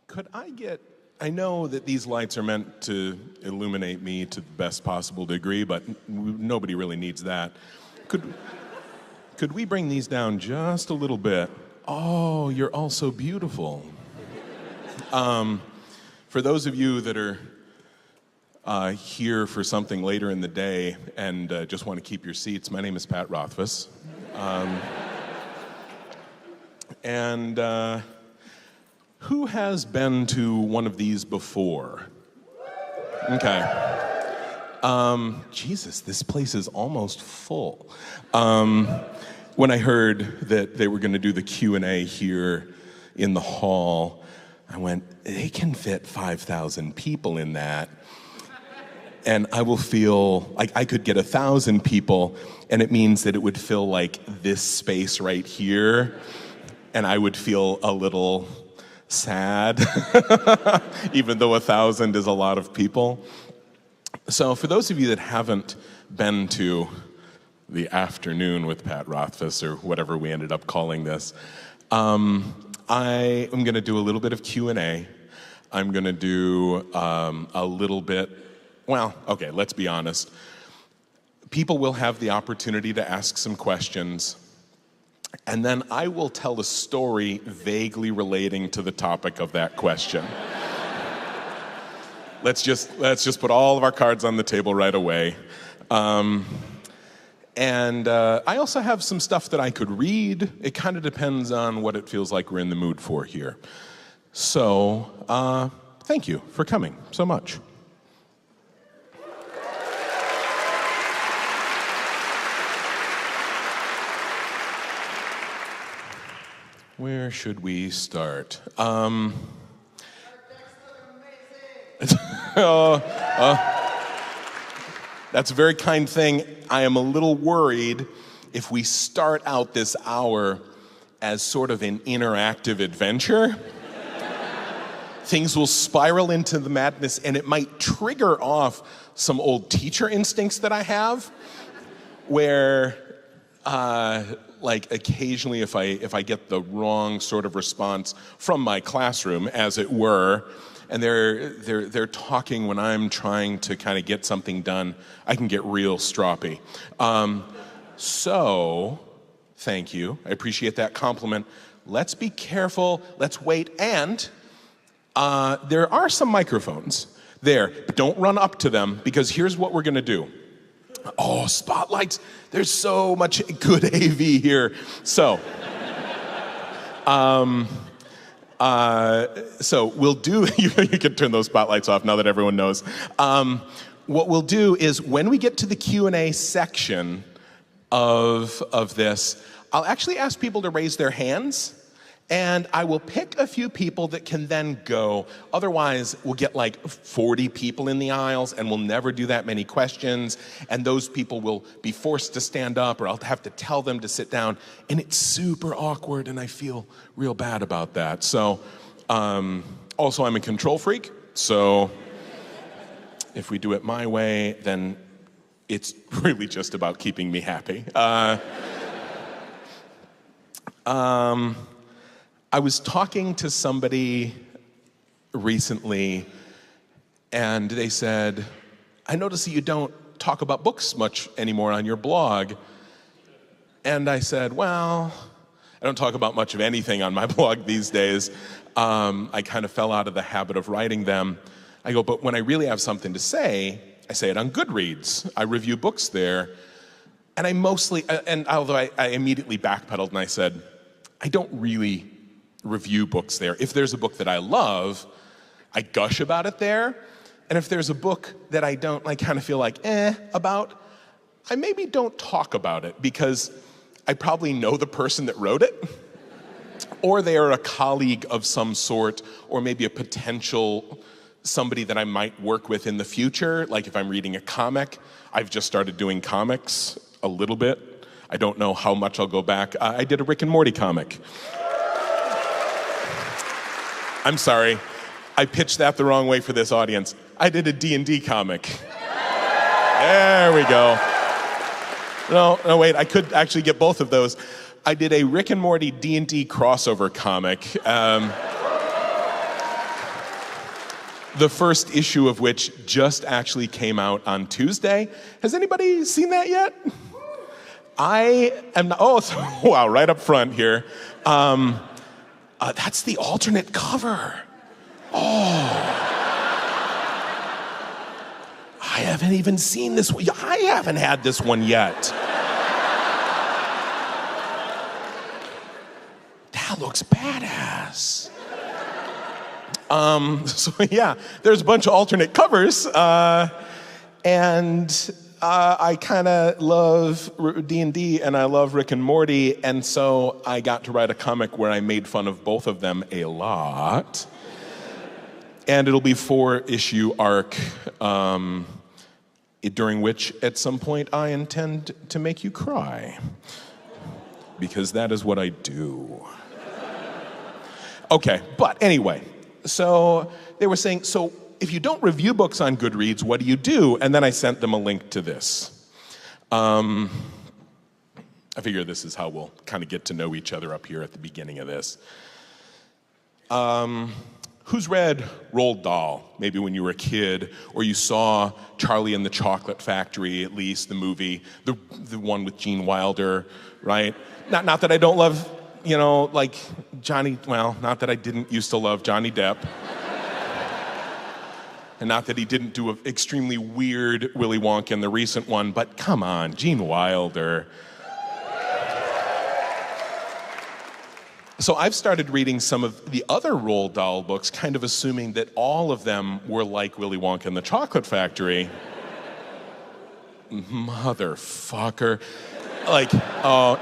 Could I get, I know that these lights are meant to illuminate me to the best possible degree, but nobody really needs that. Could we bring these down just a little bit? Oh, you're all so beautiful. For those of you that are here for something later in the day and just want to keep your seats, my name is Pat Rothfuss. Who has been to one of these before? Okay. Jesus, this place is almost full. When I heard that they were going to do the Q&A here in the hall, I went, they can fit 5,000 people in that. And I will feel like I could get 1,000 people, and it means that it would fill like this space right here, and I would feel a little sad, even though 1,000 is a lot of people. So for those of you that haven't been to the afternoon with Pat Rothfuss, or whatever we ended up calling this, I am going to do a little bit of Q&A. I'm going to do a little bit, well, okay, let's be honest. People will have the opportunity to ask some questions, and then I will tell a story vaguely relating to the topic of that question. Let's just put all of our cards on the table right away. I also have some stuff that I could read. It kind of depends on what it feels like we're in the mood for here. So, thank you for coming so much. Where should we start? That's a very kind thing. I am a little worried if we start out this hour as sort of an interactive adventure. Things will spiral into the madness, and it might trigger off some old teacher instincts that I have, where like occasionally if I get the wrong sort of response from my classroom, as it were, and they're talking when I'm trying to kind of get something done, I can get real stroppy. So, thank you. I appreciate that compliment. Let's be careful. Let's wait. And there are some microphones there. Don't run up to them, because here's what we're going to do. Oh, spotlights. There's so much good AV here. So, so we'll do, you can turn those spotlights off now that everyone knows. What we'll do is when we get to the Q&A section of this, I'll actually ask people to raise their hands, and I will pick a few people that can then go. Otherwise, we'll get like 40 people in the aisles, and we'll never do that many questions, and those people will be forced to stand up, or I'll have to tell them to sit down, and it's super awkward, and I feel real bad about that. So, also, I'm a control freak, so if we do it my way, then it's really just about keeping me happy. I was talking to somebody recently, and they said, I notice that you don't talk about books much anymore on your blog. And I said, well, I don't talk about much of anything on my blog these days. I kind of fell out of the habit of writing them. I go, but when I really have something to say, I say it on Goodreads. I review books there. And I mostly, and although I immediately backpedaled and I said, I don't really review books there. If there's a book that I love, I gush about it there. And if there's a book that I don't, I kind of feel like about, I maybe don't talk about it, because I probably know the person that wrote it, or they are a colleague of some sort, or maybe a potential somebody that I might work with in the future. Like if I'm reading a comic, I've just started doing comics a little bit. I don't know how much I'll go back. I did a Rick and Morty comic. I'm sorry, I pitched that the wrong way for this audience. I did a D&D comic. There we go. No, wait, I could actually get both of those. I did a Rick and Morty D&D crossover comic. The first issue of which just actually came out on Tuesday. Has anybody seen that yet? I am not, wow, right up front here. That's the alternate cover. Oh. I haven't even seen this one. I haven't had this one yet. That looks badass. So yeah, there's a bunch of alternate covers, and I kind of love D&D and I love Rick and Morty, and so I got to write a comic where I made fun of both of them a lot. And it'll be 4-issue arc, during which at some point I intend to make you cry. Because that is what I do. Okay, but anyway, so they were saying, so if you don't review books on Goodreads, what do you do? And then I sent them a link to this. I figure this is how we'll kind of get to know each other up here at the beginning of this. Who's read Roald Dahl? Maybe when you were a kid, or you saw Charlie and the Chocolate Factory, at least, the movie, the one with Gene Wilder, right? Not that I don't love, like Johnny, well, not that I didn't used to love Johnny Depp. And not that he didn't do an extremely weird Willy Wonka in the recent one, but come on, Gene Wilder. So I've started reading some of the other Roald Dahl books, kind of assuming that all of them were like Willy Wonka and the Chocolate Factory. Motherfucker.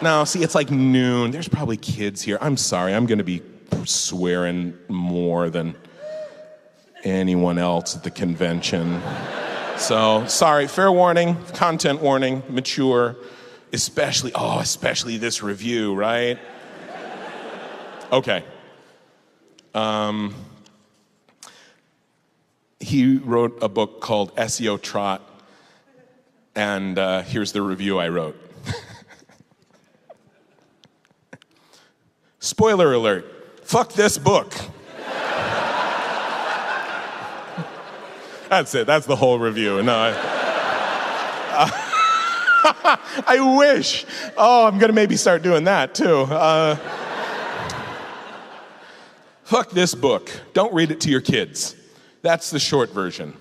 No, see, it's like noon. There's probably kids here. I'm sorry, I'm gonna be swearing more than anyone else at the convention. So, sorry, fair warning, content warning, mature, especially this review, right? Okay. He wrote a book called SEO Trot, and here's the review I wrote. Spoiler alert, fuck this book. That's it, that's the whole review. No, I wish. Oh, I'm gonna maybe start doing that too. Fuck this book. Don't read it to your kids. That's the short version.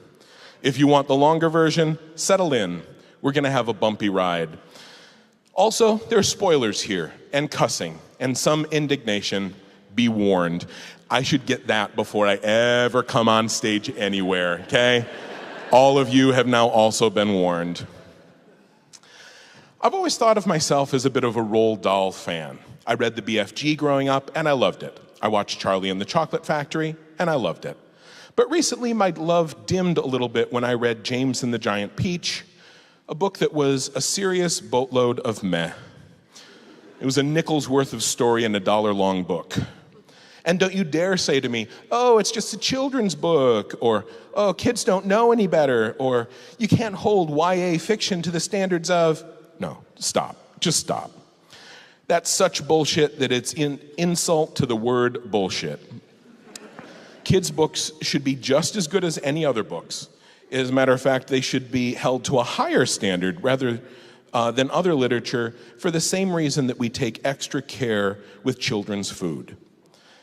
If you want the longer version, settle in. We're gonna have a bumpy ride. Also, there are spoilers here, and cussing, and some indignation. Be warned. I should get that before I ever come on stage anywhere, okay? All of you have now also been warned. I've always thought of myself as a bit of a Roald Dahl fan. I read the BFG growing up, and I loved it. I watched Charlie and the Chocolate Factory, and I loved it. But recently, my love dimmed a little bit when I read James and the Giant Peach, a book that was a serious boatload of meh. It was a nickel's worth of story in a $1 book. And don't you dare say to me, oh, it's just a children's book, or, oh, kids don't know any better, or you can't hold YA fiction to the standards of... No, stop. Just stop. That's such bullshit that it's an insult to the word bullshit. Kids' books should be just as good as any other books. As a matter of fact, they should be held to a higher standard rather than other literature for the same reason that we take extra care with children's food.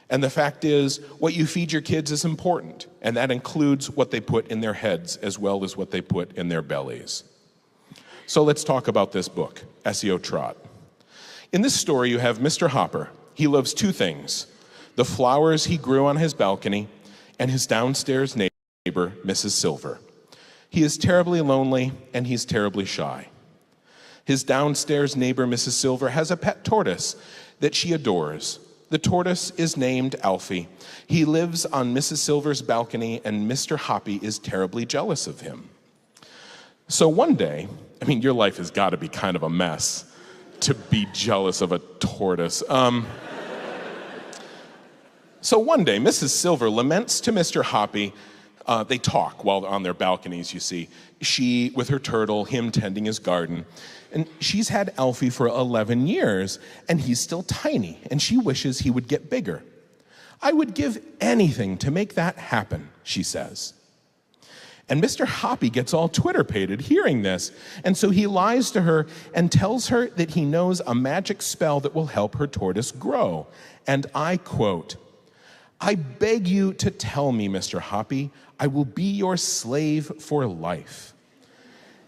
And the fact is, what you feed your kids is important, and that includes what they put in their heads as well as what they put in their bellies. So let's talk about this book, SEO Trot. In this story, you have Mr. Hopper. He loves two things: the flowers he grew on his balcony and his downstairs neighbor, Mrs. Silver. He is terribly lonely, and he's terribly shy. His downstairs neighbor, Mrs. Silver, has a pet tortoise that she adores. The tortoise is named Alfie. He lives on Mrs. Silver's balcony, and Mr. Hoppy is terribly jealous of him. So one day, your life has got to be kind of a mess to be jealous of a tortoise. So one day, Mrs. Silver laments to Mr. Hoppy, They talk while they're on their balconies, you see. She with her turtle, him tending his garden. And she's had Alfie for 11 years, and he's still tiny, and she wishes he would get bigger. I would give anything to make that happen, she says. And Mr. Hoppy gets all Twitter-pated hearing this, and so he lies to her and tells her that he knows a magic spell that will help her tortoise grow. And I quote, "I beg you to tell me, Mr. Hoppy, I will be your slave for life."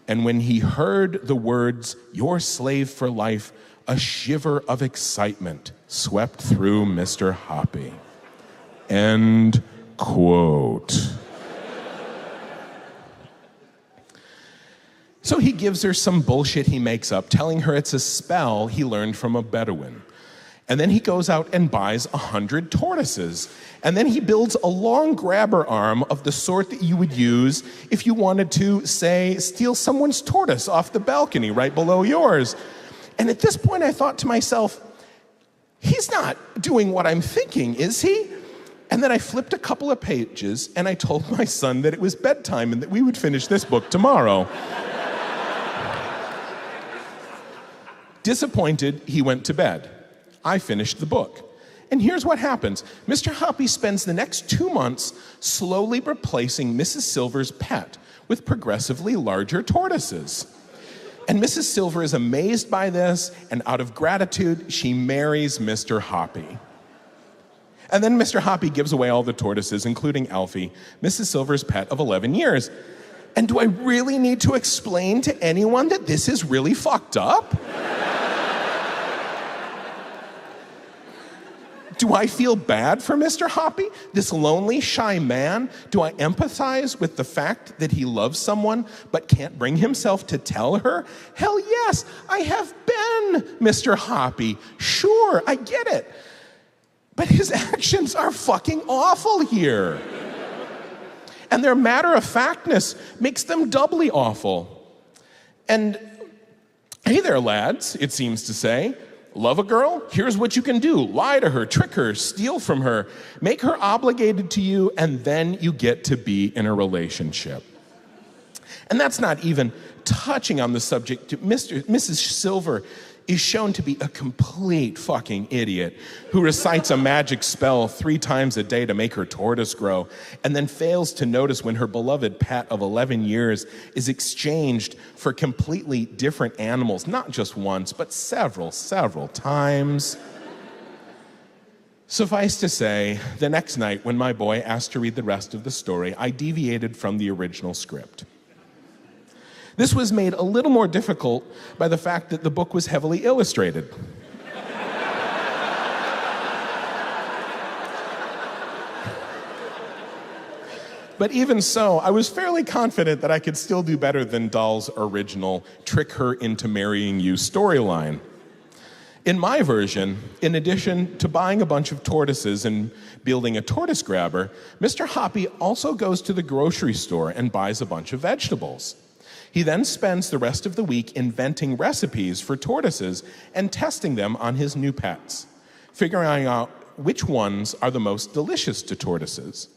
And when he heard the words, "your slave for life," a shiver of excitement swept through Mr. Hoppy. End quote. So he gives her some bullshit he makes up, telling her it's a spell he learned from a Bedouin. And then he goes out and buys 100 tortoises. And then he builds a long grabber arm of the sort that you would use if you wanted to, say, steal someone's tortoise off the balcony right below yours. And at this point, I thought to myself, he's not doing what I'm thinking, is he? And then I flipped a couple of pages, and I told my son that it was bedtime and that we would finish this book tomorrow. Disappointed, he went to bed. I finished the book. And here's what happens. Mr. Hoppy spends the next 2 months slowly replacing Mrs. Silver's pet with progressively larger tortoises. And Mrs. Silver is amazed by this, and out of gratitude, she marries Mr. Hoppy. And then Mr. Hoppy gives away all the tortoises, including Alfie, Mrs. Silver's pet of 11 years. And do I really need to explain to anyone that this is really fucked up? Do I feel bad for Mr. Hoppy, this lonely, shy man? Do I empathize with the fact that he loves someone but can't bring himself to tell her? Hell yes, I have been Mr. Hoppy. Sure, I get it. But his actions are fucking awful here. And their matter-of-factness makes them doubly awful. And hey there, lads, it seems to say. Love a girl? Here's what you can do. Lie to her, trick her, steal from her, make her obligated to you, and then you get to be in a relationship. And that's not even touching on the subject. Mrs. Silver is shown to be a complete fucking idiot who recites a magic spell 3 times a day to make her tortoise grow, and then fails to notice when her beloved pet of 11 years is exchanged for completely different animals, not just once, but several times. Suffice to say, the next night when my boy asked to read the rest of the story, I deviated from the original script. This was made a little more difficult by the fact that the book was heavily illustrated. But even so, I was fairly confident that I could still do better than Dahl's original trick her into marrying you storyline. In my version, in addition to buying a bunch of tortoises and building a tortoise grabber, Mr. Hoppy also goes to the grocery store and buys a bunch of vegetables. He then spends the rest of the week inventing recipes for tortoises and testing them on his new pets, figuring out which ones are the most delicious to tortoises.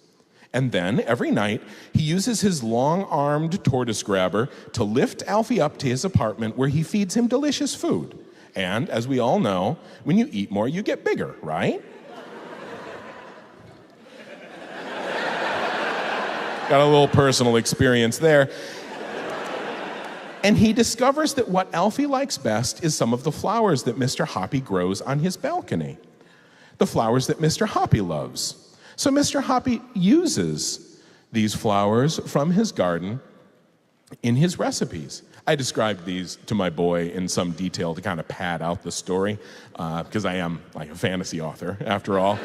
And then, every night, he uses his long-armed tortoise grabber to lift Alfie up to his apartment where he feeds him delicious food. And, as we all know, when you eat more, you get bigger, right? Got a little personal experience there. And he discovers that what Alfie likes best is some of the flowers that Mr. Hoppy grows on his balcony. The flowers that Mr. Hoppy loves. So Mr. Hoppy uses these flowers from his garden in his recipes. I described these to my boy in some detail to kind of pad out the story, because I am like a fantasy author, after all.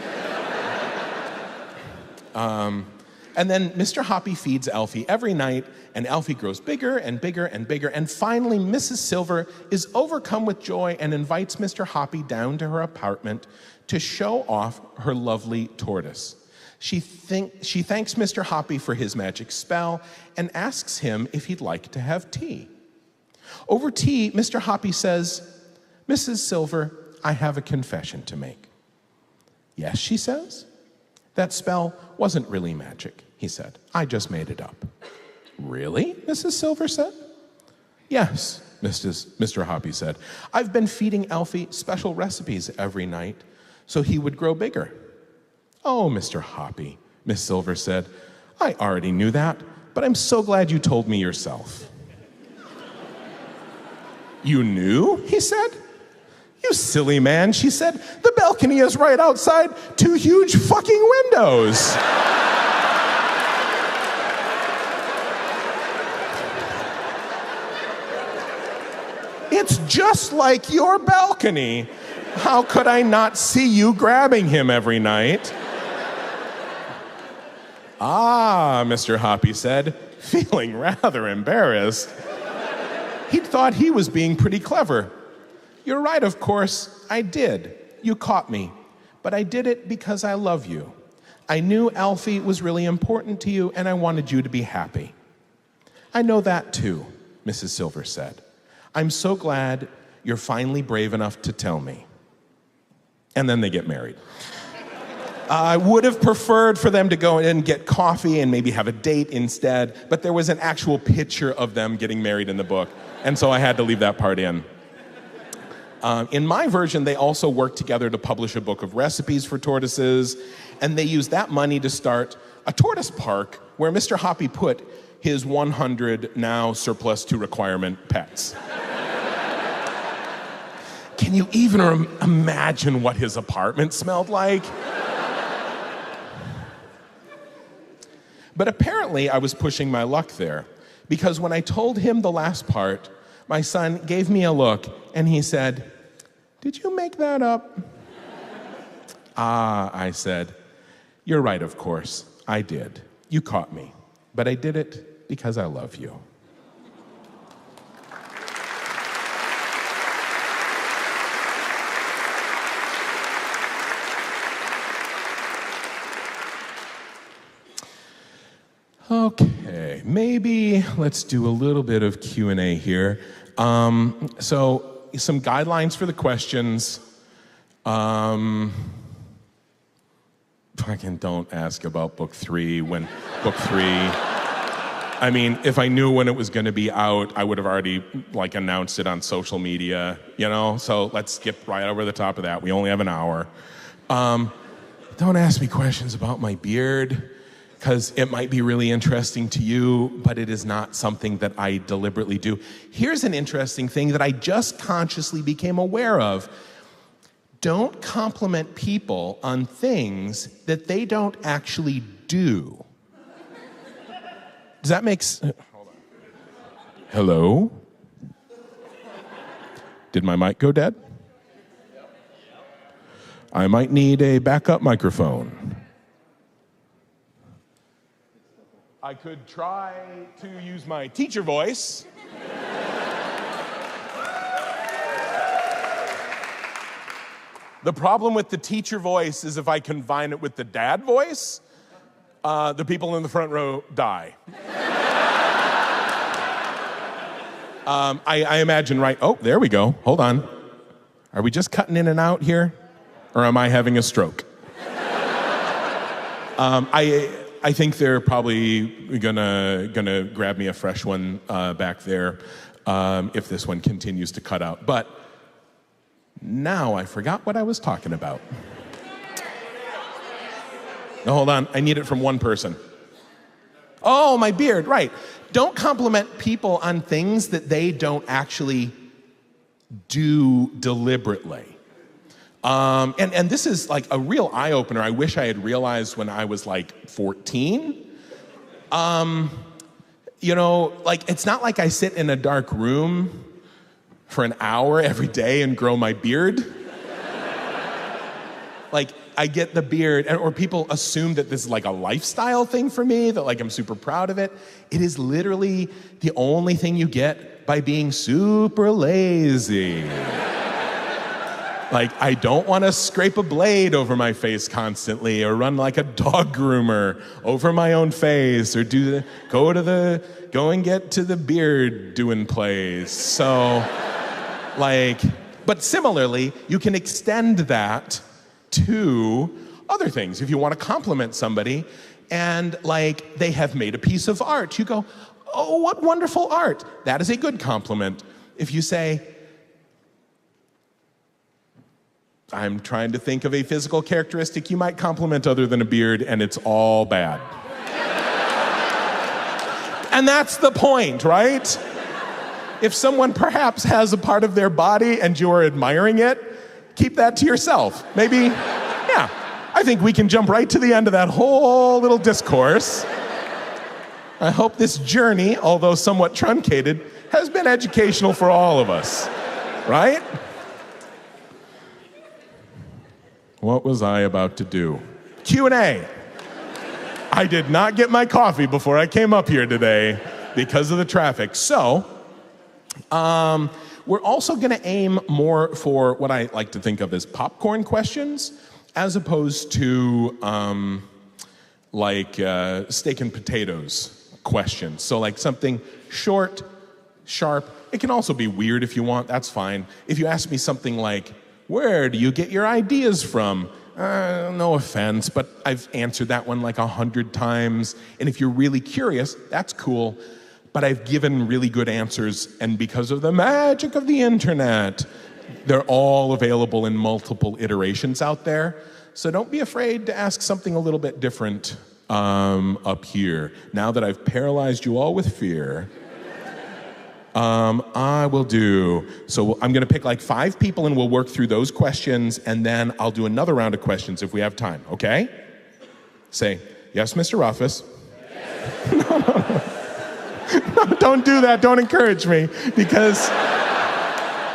And then Mr. Hoppy feeds Alfie every night, and Alfie grows bigger and bigger and bigger, and finally Mrs. Silver is overcome with joy and invites Mr. Hoppy down to her apartment to show off her lovely tortoise. She thanks Mr. Hoppy for his magic spell and asks him if he'd like to have tea. Over tea, Mr. Hoppy says, "Mrs. Silver, I have a confession to make." "Yes," she says. "That spell wasn't really magic. he said. I just made it up. Really? Mrs. Silver said. Yes, Mr. Hoppy said. I've been feeding Alfie special recipes every night so he would grow bigger. Oh, Mr. Hoppy, Miss Silver said. I already knew that, but I'm so glad you told me yourself. You knew? He said. You silly man, she said. The balcony is right outside 2 huge fucking windows. It's just like your balcony. How could I not see you grabbing him every night? Ah, Mr. Hoppy said, feeling rather embarrassed. He'd thought he was being pretty clever. You're right, of course, I did. You caught me. But I did it because I love you. I knew Alfie was really important to you, and I wanted you to be happy. I know that too, Mrs. Silver said. I'm so glad you're finally brave enough to tell me. And then they get married. I would have preferred for them to go and get coffee and maybe have a date instead, but there was an actual picture of them getting married in the book, and so I had to leave that part in. In my version, they also worked together to publish a book of recipes for tortoises, and they used that money to start a tortoise park where Mr. Hoppy put his 100 now surplus to requirement pets. Can you even imagine what his apartment smelled like? But apparently I was pushing my luck there, because when I told him the last part, my son gave me a look and he said, "Did you make that up?" Ah, I said, "You're right, of course. I did. You caught me. But I did it because I love you." Okay, maybe let's do a little bit of Q&A here. So some guidelines for the questions. Fucking don't ask about book 3 when book 3. I mean, if I knew when it was going to be out, I would have already announced it on social media, you know? So let's skip right over the top of that. We only have an hour. Don't ask me questions about my beard, because it might be really interesting to you, but it is not something that I deliberately do. Here's an interesting thing that I just consciously became aware of. Don't compliment people on things that they don't actually do. Does that make sense? Hold on. Hello? Did my mic go dead? I might need a backup microphone. I could try to use my teacher voice. The problem with the teacher voice is if I combine it with the dad voice, the people in the front row die. I imagine, right? Oh, there we go. Hold on. Are we just cutting in and out here? Or am I having a stroke? I think they're probably gonna grab me a fresh one back there if this one continues to cut out. But now I forgot what I was talking about. No, hold on. I need it from one person. Oh, my beard, right. Don't compliment people on things that they don't actually do deliberately. And this is a real eye-opener. I wish I had realized when I was 14. It's not like I sit in a dark room for an hour every day and grow my beard. I get the beard, or people assume that this is a lifestyle thing for me, that I'm super proud of it. It is literally the only thing you get by being super lazy. I don't want to scrape a blade over my face constantly, or run like a dog groomer over my own face, or go and get to the beard doing place. So, but similarly, you can extend that to other things. If you want to compliment somebody, and like they have made a piece of art, you go, oh, what wonderful art. That is a good compliment. If you say, I'm trying to think of a physical characteristic you might compliment other than a beard, and it's all bad. And that's the point, right? If someone perhaps has a part of their body and you're admiring it, keep that to yourself. Maybe, yeah. I think we can jump right to the end of that whole little discourse. I hope this journey, although somewhat truncated, has been educational for all of us, right? What was I about to do? Q&A. I did not get my coffee before I came up here today because of the traffic. So, we're also going to aim more for what I like to think of as popcorn questions, as opposed to steak and potatoes questions. So like something short, sharp. It can also be weird if you want, that's fine. If you ask me something like, where do you get your ideas from? No offense, but I've answered that one like 100 times. And if you're really curious, that's cool. But I've given really good answers, and because of the magic of the internet, they're all available in multiple iterations out there. So don't be afraid to ask something a little bit different up here. Now that I've paralyzed you all with fear, I will do. So I'm going to pick like 5 people, and we'll work through those questions, and then I'll do another round of questions if we have time, okay? Say, yes, Mr. Rothfuss. No. No, don't do that. Don't encourage me, because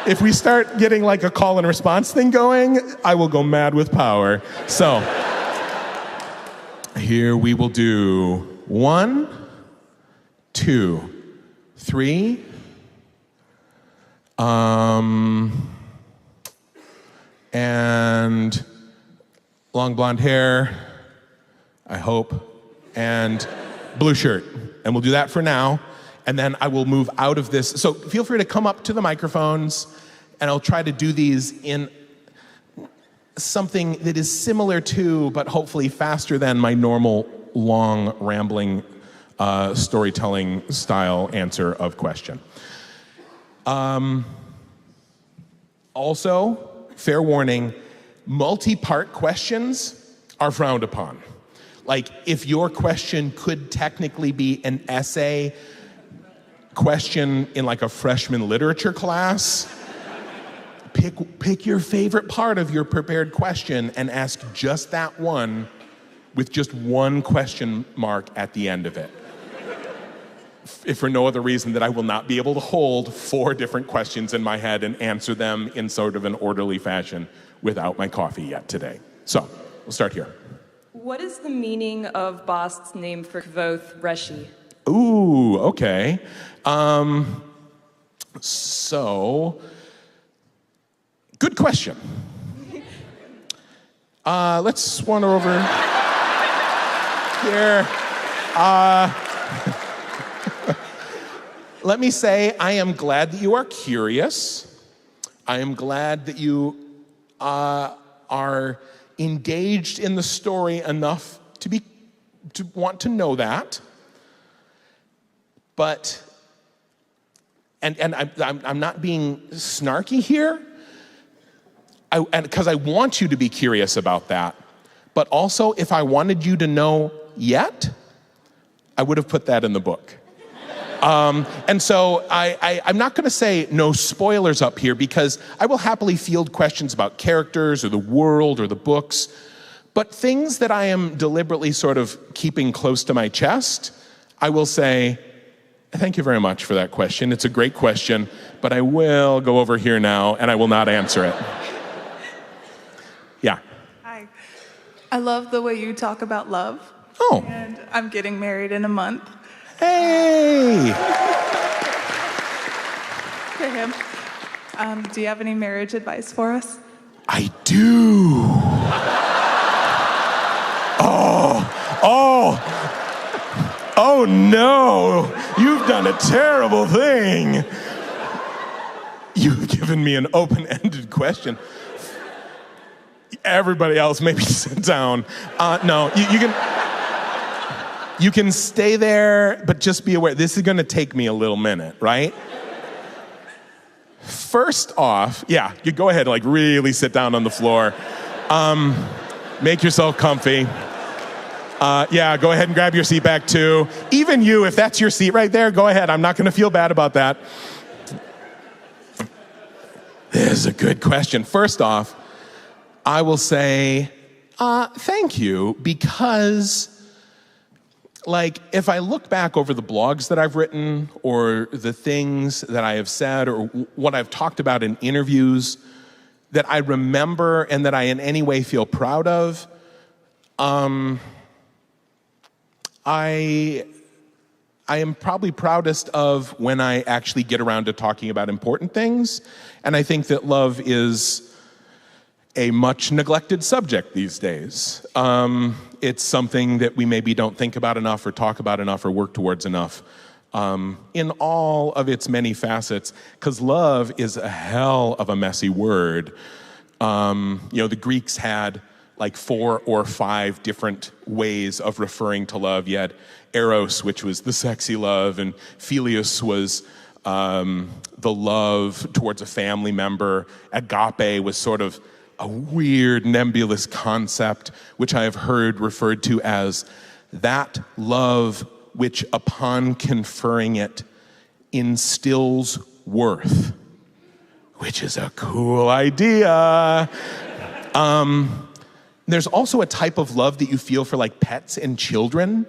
if we start getting like a call and response thing going, I will go mad with power. So here we will do 1, 2, 3. And long blonde hair, I hope, and blue shirt. And we'll do that for now, and then I will move out of this. So feel free to come up to the microphones, and I'll try to do these in something that is similar to, but hopefully faster than my normal, long, rambling, storytelling style answer of question. Also, fair warning, multi-part questions are frowned upon. Like, if your question could technically be an essay question in like a freshman literature class, pick your favorite part of your prepared question and ask just that one with just one question mark at the end of it. If for no other reason that I will not be able to hold 4 different questions in my head and answer them in sort of an orderly fashion without my coffee yet today. So, we'll start here. What is the meaning of Bost's name for Kvoth Reshi? Ooh, okay. So, good question. Let's wander over here. Let me say, I am glad that you are curious. I am glad that you are engaged in the story enough to want to know that. But, and I'm not being snarky here, because I want you to be curious about that. But also, if I wanted you to know yet, I would have put that in the book. And so I'm not going to say no spoilers up here, because I will happily field questions about characters or the world or the books. But things that I am deliberately sort of keeping close to my chest, I will say, thank you very much for that question. It's a great question, but I will go over here now and I will not answer it. Yeah. Hi. I love the way you talk about love. Oh. And I'm getting married in a month. Hey! To him. Do you have any marriage advice for us? I do. Oh no! You've done a terrible thing. You've given me an open-ended question. Everybody else, maybe sit down. No, you can. You can stay there, but just be aware, this is gonna take me a little minute, right? First off, yeah, you go ahead and like really sit down on the floor. Make yourself comfy. Yeah, go ahead and grab your seat back too. Even you, if that's your seat right there, go ahead. I'm not gonna feel bad about that. This is a good question. First off, I will say, thank you, because like, if I look back over the blogs that I've written or the things that I have said or what I've talked about in interviews that I remember and that I in any way feel proud of, I am probably proudest of when I actually get around to talking about important things. And I think that love is a much neglected subject these days. It's something that we maybe don't think about enough or talk about enough or work towards enough in all of its many facets, because love is a hell of a messy word. The Greeks had like 4 or 5 different ways of referring to love. You had eros, which was the sexy love, and philios was the love towards a family member. Agape was sort of a weird nebulous concept, which I have heard referred to as that love which upon conferring it instills worth, which is a cool idea. There's also a type of love that you feel for like pets and children.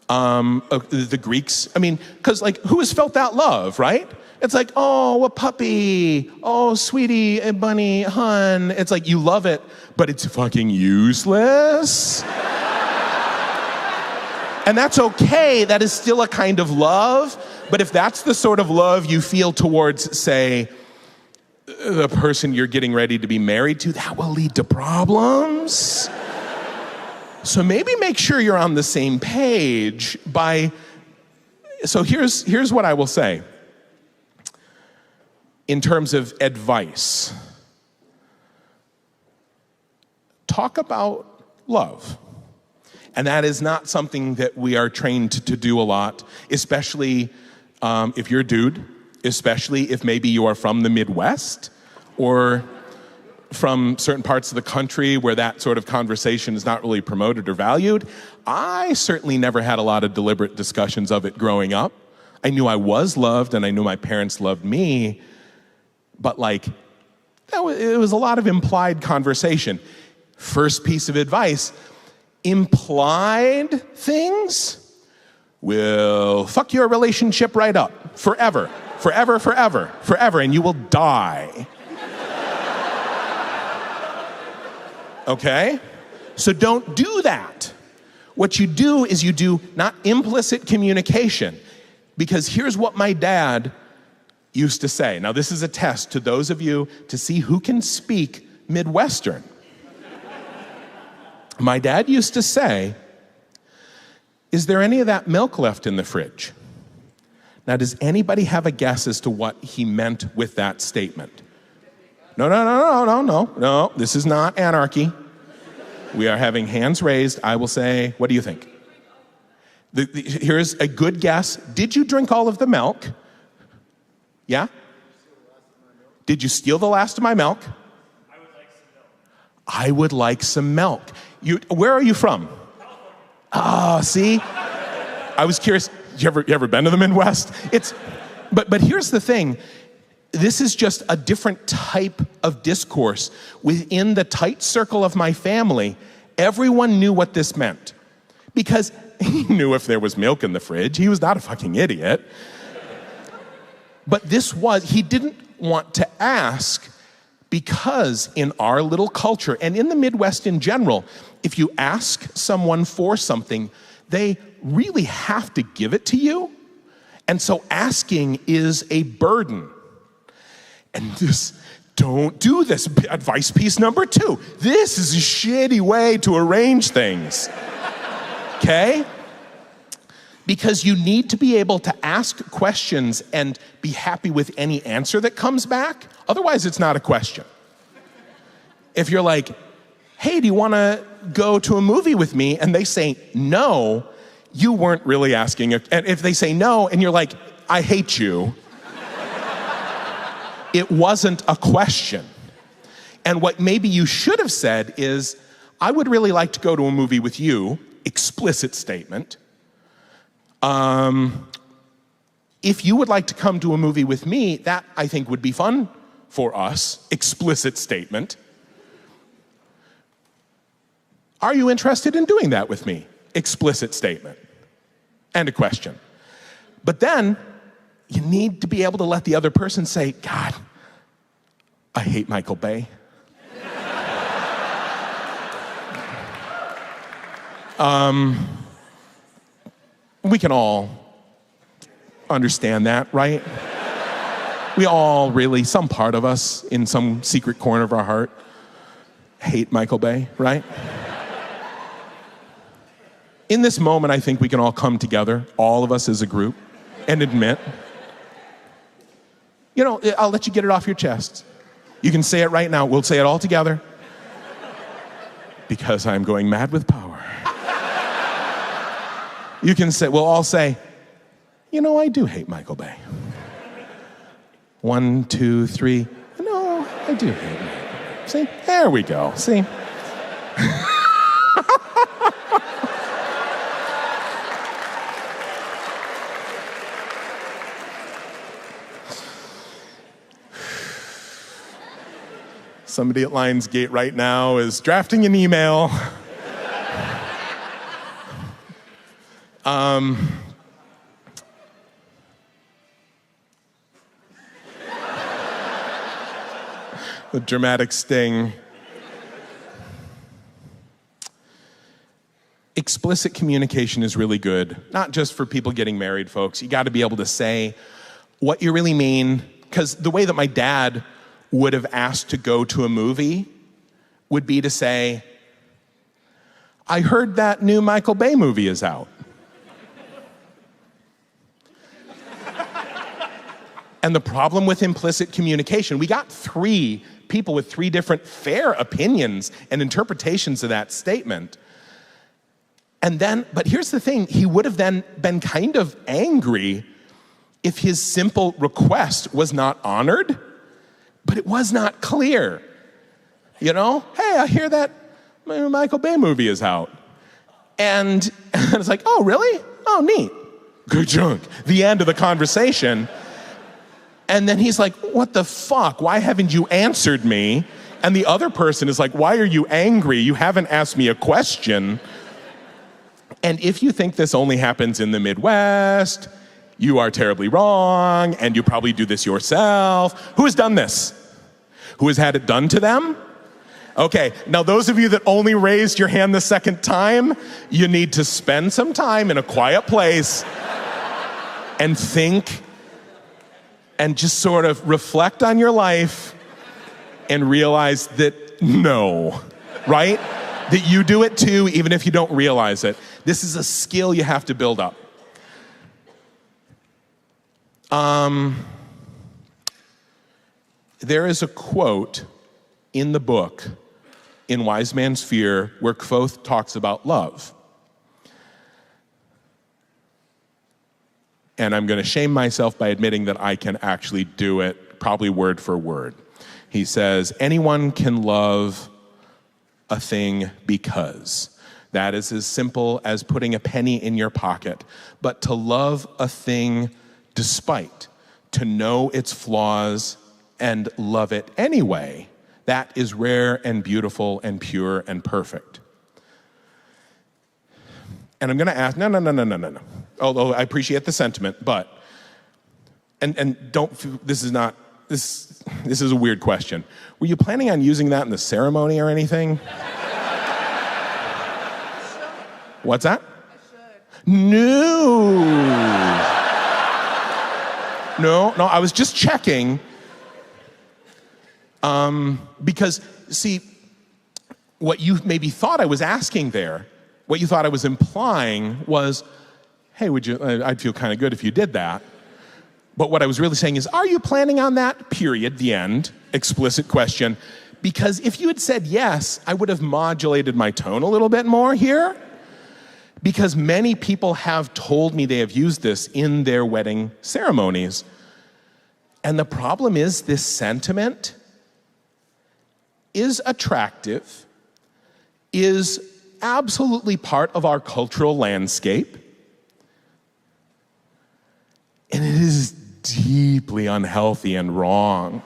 The Greeks, because like who has felt that love, right? It's like, oh, a puppy, oh, sweetie, a bunny, hun. It's like you love it, but it's fucking useless. And that's okay, that is still a kind of love. But if that's the sort of love you feel towards, say, the person you're getting ready to be married to, that will lead to problems. So maybe make sure you're on the same page so here's what I will say. In terms of advice, talk about love. And that is not something that we are trained to do a lot, especially if you're a dude, especially if maybe you are from the Midwest or from certain parts of the country where that sort of conversation is not really promoted or valued. I certainly never had a lot of deliberate discussions of it growing up. I knew I was loved and I knew my parents loved me, but like, it was a lot of implied conversation. First piece of advice, implied things will fuck your relationship right up forever, forever, forever, forever, and you will die. Okay? So don't do that. What you do is you do not implicit communication, because here's what my dad used to say. Now, this is a test to those of you to see who can speak Midwestern. My dad used to say, is there any of that milk left in the fridge? Now, does anybody have a guess as to what he meant with that statement? No, this is not anarchy. We are having hands raised. I will say, what do you think? Here's a good guess. Did you drink all of the milk? Yeah? Did you steal the last of my milk? I would like some milk. Where are you from? Oh, see? I was curious. You ever been to the Midwest? But here's the thing. This is just a different type of discourse. Within the tight circle of my family, everyone knew what this meant. Because he knew if there was milk in the fridge. He was not a fucking idiot. But he didn't want to ask, because in our little culture, and in the Midwest in general, if you ask someone for something, they really have to give it to you. And so asking is a burden. And don't do this. Advice piece number 2. This is a shitty way to arrange things. Okay? Because you need to be able to ask questions and be happy with any answer that comes back. Otherwise, it's not a question. If you're like, hey, do you want to go to a movie with me? And they say no, you weren't really asking. And if they say no, and you're like, I hate you, it wasn't a question. And what maybe you should have said is, I would really like to go to a movie with you, explicit statement. If you would like to come to a movie with me, that I think would be fun for us, explicit statement. Are you interested in doing that with me? Explicit statement. And a question. But then, you need to be able to let the other person say, God, I hate Michael Bay. We can all understand that, right? We all really, some part of us, in some secret corner of our heart, hate Michael Bay, right? In this moment, I think we can all come together, all of us as a group, and admit, I'll let you get it off your chest. You can say it right now. We'll say it all together. Because I'm going mad with power. You can say, we'll all say, I do hate Michael Bay. 1, 2, 3. No, I do hate him. See, there we go. See? Somebody at Lionsgate right now is drafting an email. The dramatic sting. Explicit communication is really good, not just for people getting married, folks. You got to be able to say what you really mean, because the way that my dad would have asked to go to a movie would be to say, I heard that new Michael Bay movie is out. And the problem with implicit communication, we got 3 people with 3 different fair opinions and interpretations of that statement. And then, but here's the thing, he would have then been kind of angry if his simple request was not honored, but it was not clear. Hey, I hear that Michael Bay movie is out. And it's like, oh, really? Oh, neat. Good junk. The end of the conversation. And then he's like, what the fuck? Why haven't you answered me? And the other person is like, why are you angry? You haven't asked me a question. And if you think this only happens in the Midwest, you are terribly wrong, and you probably do this yourself. Who has done this? Who has had it done to them? Okay, now those of you that only raised your hand the second time, you need to spend some time in a quiet place and think and just sort of reflect on your life and realize that no, right? That you do it too, even if you don't realize it. This is a skill you have to build up. There is a quote in the book, In Wise Man's Fear, where Kvothe talks about love. And I'm going to shame myself by admitting that I can actually do it, probably word for word. He says, anyone can love a thing because. That is as simple as putting a penny in your pocket. But to love a thing despite, to know its flaws and love it anyway, that is rare and beautiful and pure and perfect. And I'm going to ask, no. Although I appreciate the sentiment, but, and don't, this is a weird question. Were you planning on using that in the ceremony or anything? What's that? No, I was just checking. Because, see, what you maybe thought I was asking there, what you thought I was implying was, hey, I'd feel kind of good if you did that. But what I was really saying is, are you planning on that? Period, the end, explicit question. Because if you had said yes, I would have modulated my tone a little bit more here. Because many people have told me they have used this in their wedding ceremonies. And the problem is this sentiment is attractive, is absolutely part of our cultural landscape, and it is deeply unhealthy and wrong,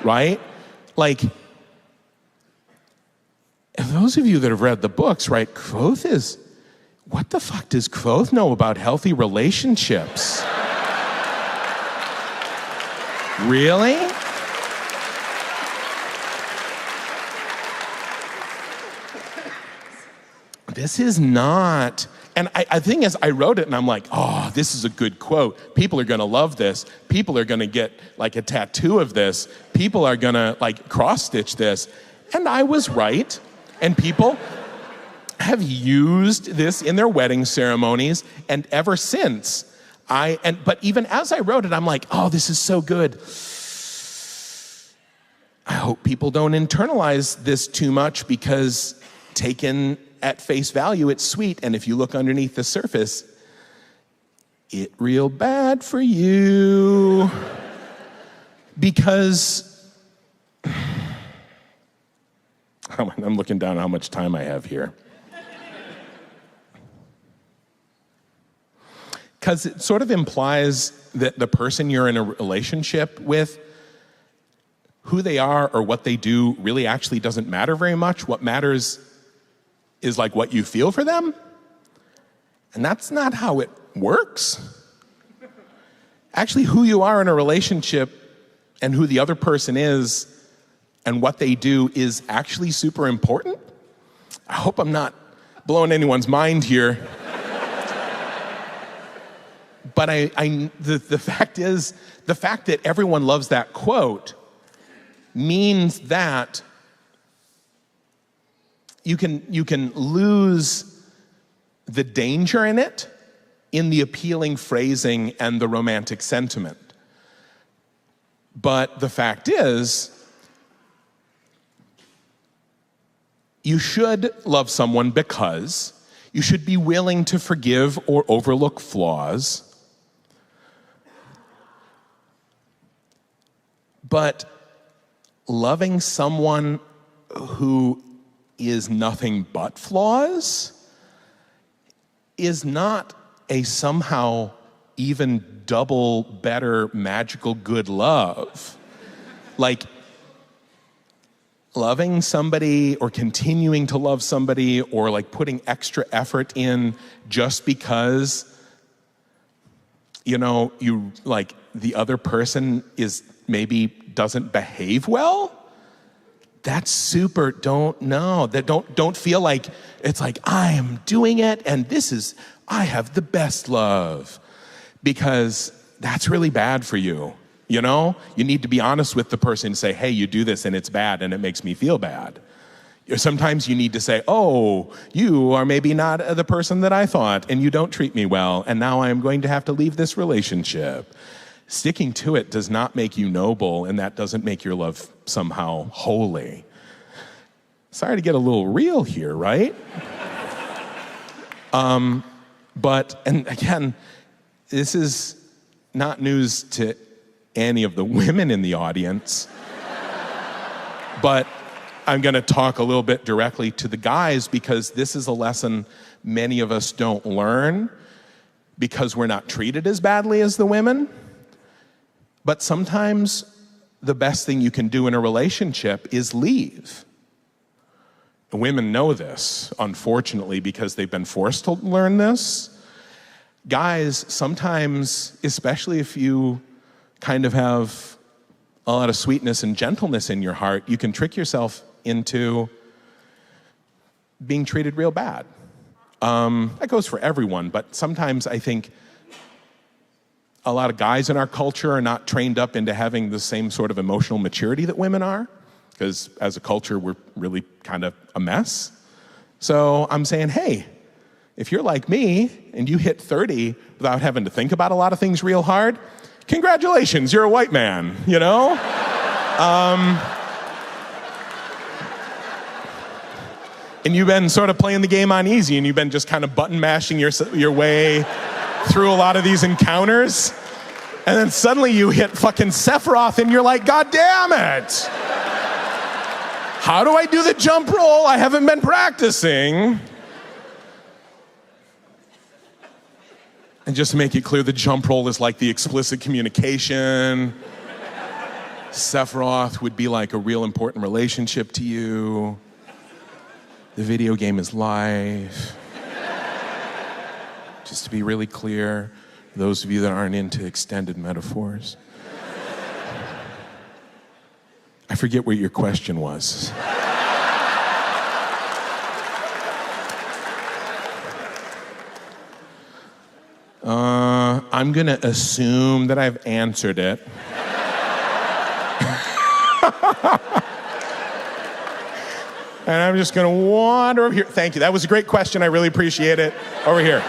right? Like, and those of you that have read the books, right, Quoth is, what the fuck does Quoth know about healthy relationships? Really? This is not, and I think as I wrote it and I'm like, oh, this is a good quote. People are gonna love this. People are gonna get like a tattoo of this. People are gonna like cross-stitch this. And I was right. And people have used this in their wedding ceremonies, and ever since, but even as I wrote it, I'm like, oh, this is so good. I hope people don't internalize this too much, because taken at face value, it's sweet, and if you look underneath the surface, it's real bad for you. Because I'm looking down how much time I have here. Because it sort of implies that the person you're in a relationship with, who they are or what they do really actually doesn't matter very much. What matters is like what you feel for them. And that's not how it works. Actually, who you are in a relationship and who the other person is and what they do is actually super important. I hope I'm not blowing anyone's mind here. But the fact is, the fact that everyone loves that quote means that you can lose the danger in it in the appealing phrasing and the romantic sentiment. But the fact is, you should love someone because you should be willing to forgive or overlook flaws. But loving someone who is nothing but flaws is not a somehow even double better magical good love. Like, loving somebody or continuing to love somebody or like putting extra effort in just because, you know, you like the other person is maybe doesn't behave well. That's super, don't feel like it's like I am doing it and I have the best love, because that's really bad for you. You know, you need to be honest with the person and say, hey, you do this and it's bad and it makes me feel bad. Sometimes you need to say, oh, you are maybe not the person that I thought and you don't treat me well and now I'm going to have to leave this relationship. Sticking to it does not make you noble, and that doesn't make your love somehow holy. Sorry to get a little real here, right? But, and again, this is not news to any of the women in the audience, but I'm going to talk a little bit directly to the guys, because this is a lesson many of us don't learn because we're not treated as badly as the women. But sometimes the best thing you can do in a relationship is leave. The women know this, unfortunately, because they've been forced to learn this. Guys, sometimes, especially if you kind of have a lot of sweetness and gentleness in your heart, you can trick yourself into being treated real bad. That goes for everyone, but sometimes I think a lot of guys in our culture are not trained up into having the same sort of emotional maturity that women are, because as a culture, we're really kind of a mess. So I'm saying, hey, if you're like me and you hit 30 without having to think about a lot of things real hard, congratulations, you're a white man, you know? and you've been sort of playing the game on easy, and you've been just kind of button mashing your way through a lot of these encounters, and then suddenly you hit fucking Sephiroth, and you're like, God damn it! How do I do the jump roll? I haven't been practicing. And just to make it clear, the jump roll is like the explicit communication. Sephiroth would be like a real important relationship to you. The video game is life. Just to be really clear, those of you that aren't into extended metaphors. I forget what your question was. I'm gonna assume that I've answered it. And I'm just gonna wander over here. Thank you, that was a great question, I really appreciate it. Over here.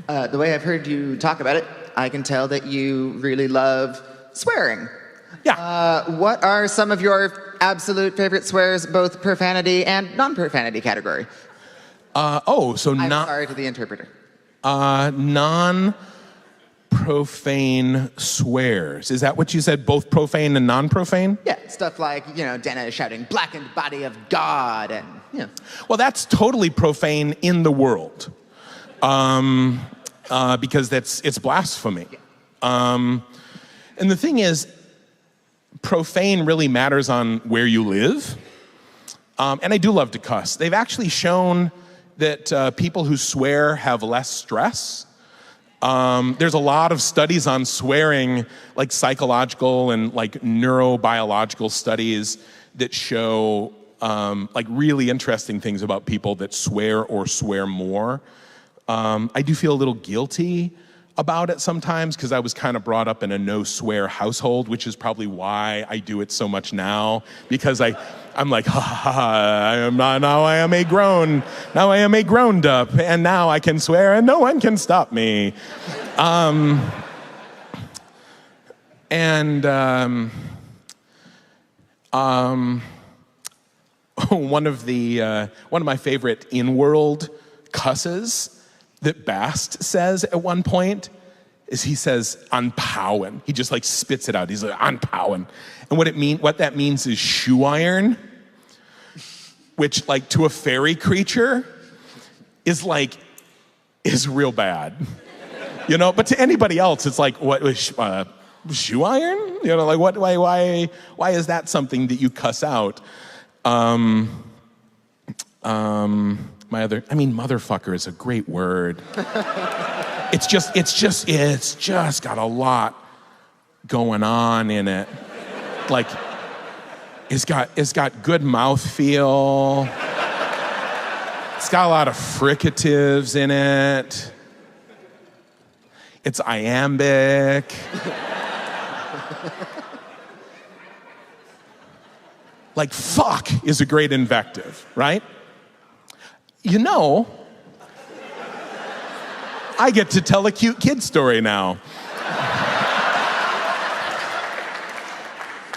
The way I've heard you talk about it, I can tell that you really love swearing. Yeah. What are some of your absolute favorite swears, both profanity and non-profanity category? So I'm not... sorry to the interpreter. Non-profane swears. Is that what you said, both profane and non-profane? Yeah, stuff like, Dana is shouting, blackened body of God, and, Well, that's totally profane in the world. Because it's blasphemy. And the thing is, profane really matters on where you live. And I do love to cuss. They've actually shown that people who swear have less stress. There's a lot of studies on swearing, like psychological and like neurobiological studies that show like really interesting things about people that swear or swear more. I do feel a little guilty about it sometimes because I was kind of brought up in a no-swear household, which is probably why I do it so much now, because I'm like, ha ha ha, now I am a grown up, and now I can swear and no one can stop me. One of my favorite in-world cusses that Bast says at one point is he says "unpowered." He just like spits it out. He's like "unpowered," and what that means is shoe iron, which like to a fairy creature is real bad, But to anybody else, it's like what shoe iron? Like what? Why is that something that you cuss out? Motherfucker is a great word. It's just got a lot going on in it. Like, it's got good mouthfeel. It's got a lot of fricatives in it. It's iambic. Like, fuck is a great invective, right? I get to tell a cute kid story now.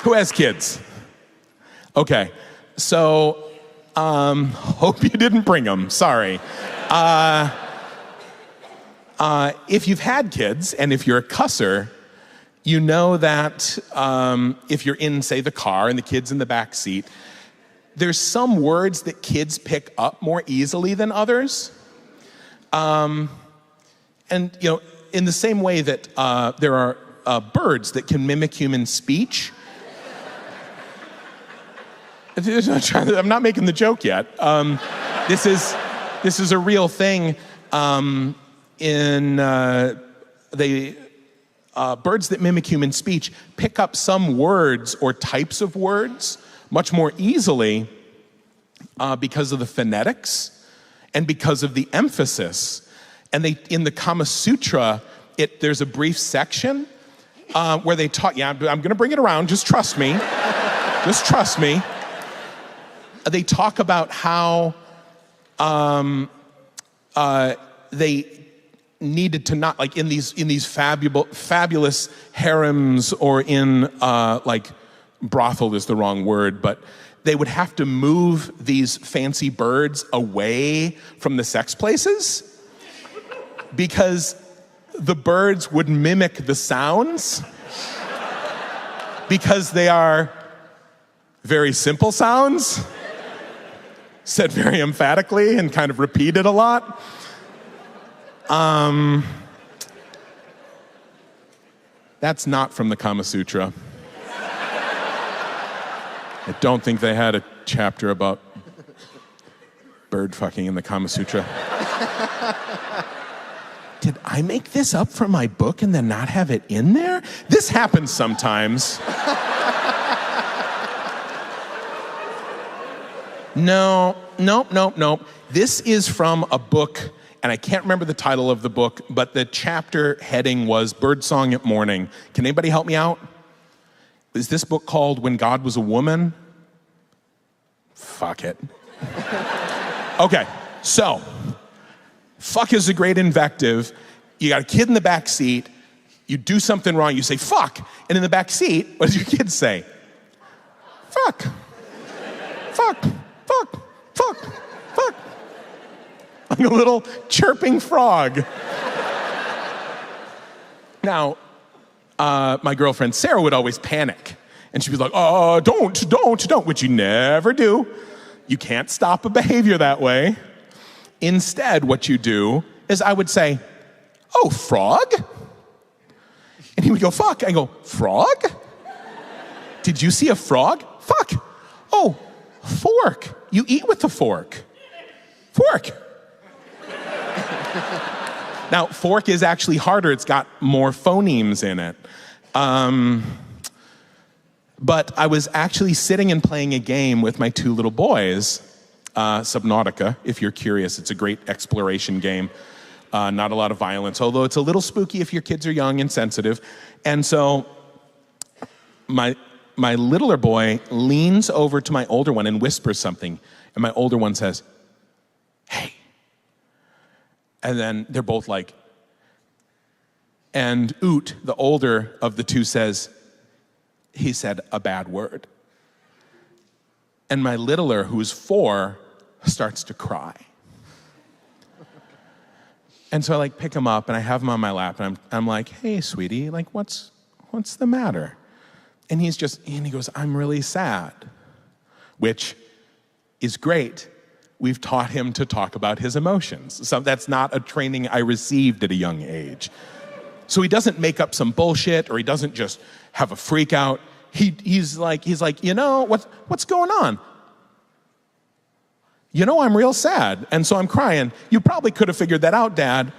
Who has kids? Okay, so, hope you didn't bring them, sorry. If you've had kids, and if you're a cusser, you know that if you're in, say, the car and the kid's in the back seat, there's some words that kids pick up more easily than others. And, in the same way that there are birds that can mimic human speech. I'm not making the joke yet. This is a real thing. Birds that mimic human speech pick up some words or types of words much more easily because of the phonetics and because of the emphasis. And in the Kama Sutra, there's a brief section where they talk, I'm going to bring it around, just trust me. Just trust me. They talk about how they needed to not, like in these fabulous harems or in like brothel is the wrong word, but they would have to move these fancy birds away from the sex places because the birds would mimic the sounds because they are very simple sounds, said very emphatically and kind of repeated a lot. That's not from the Kama Sutra. I don't think they had a chapter about bird fucking in the Kama Sutra. Did I make this up for my book and then not have it in there? This happens sometimes. No. This is from a book, and I can't remember the title of the book, but the chapter heading was Birdsong at Morning. Can anybody help me out? Is this book called When God Was a Woman? Fuck it. Okay, so, fuck is a great invective. You got a kid in the back seat, you do something wrong, you say fuck, and in the back seat, what does your kid say? Fuck. Fuck. Fuck. Fuck. Fuck. Like a little chirping frog. Now, my girlfriend Sarah would always panic. And she'd be like, oh, don't, which you never do. You can't stop a behavior that way. Instead, what you do is I would say, oh, frog? And he would go, fuck. I go, frog? Did you see a frog? Fuck. Oh, fork. You eat with the fork. Fork. Now, fork is actually harder. It's got more phonemes in it. But I was actually sitting and playing a game with my two little boys, Subnautica, if you're curious. It's a great exploration game. Not a lot of violence, although it's a little spooky if your kids are young and sensitive. And so my littler boy leans over to my older one and whispers something. And my older one says, hey. And then they're both like, and Oot, the older of the two, says, he said a bad word. And my littler, who's 4, starts to cry. And so I pick him up and I have him on my lap and I'm like, hey, sweetie, what's the matter? And he goes, I'm really sad, which is great. We've taught him to talk about his emotions. So that's not a training I received at a young age. So he doesn't make up some bullshit or he doesn't just have a freak out. He's like, you know, what's going on? You know, I'm real sad, and so I'm crying. You probably could have figured that out, Dad.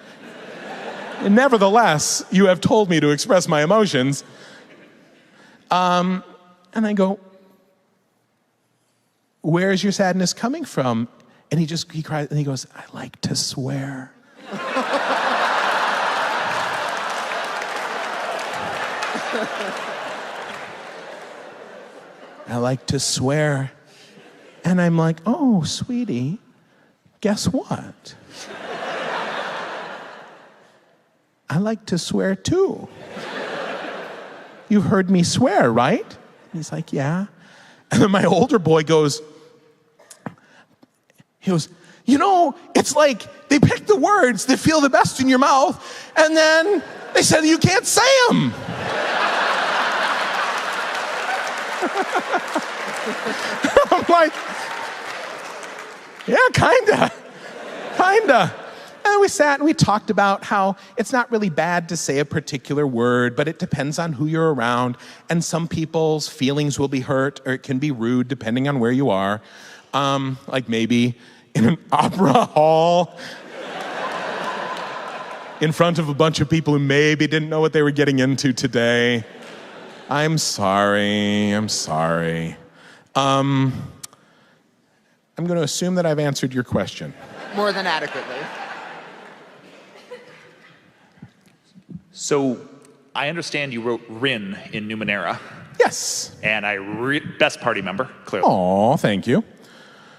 And nevertheless, you have told me to express my emotions. And I go, where is your sadness coming from? And he cries, and he goes, I like to swear. I like to swear. And I'm like, oh, sweetie, guess what? I like to swear too. You've heard me swear, right? And he's like, yeah. And then my older boy goes, you know, it's like they pick the words that feel the best in your mouth, and then they said you can't say them. I'm like, yeah, kinda. And we sat and we talked about how it's not really bad to say a particular word, but it depends on who you're around, and some people's feelings will be hurt, or it can be rude depending on where you are. Like maybe in an opera hall in front of a bunch of people who maybe didn't know what they were getting into today. I'm sorry. I'm going to assume that I've answered your question. More than adequately. So, I understand you wrote Rin in Newman Era. Yes. And best party member, clearly. Aw, thank you.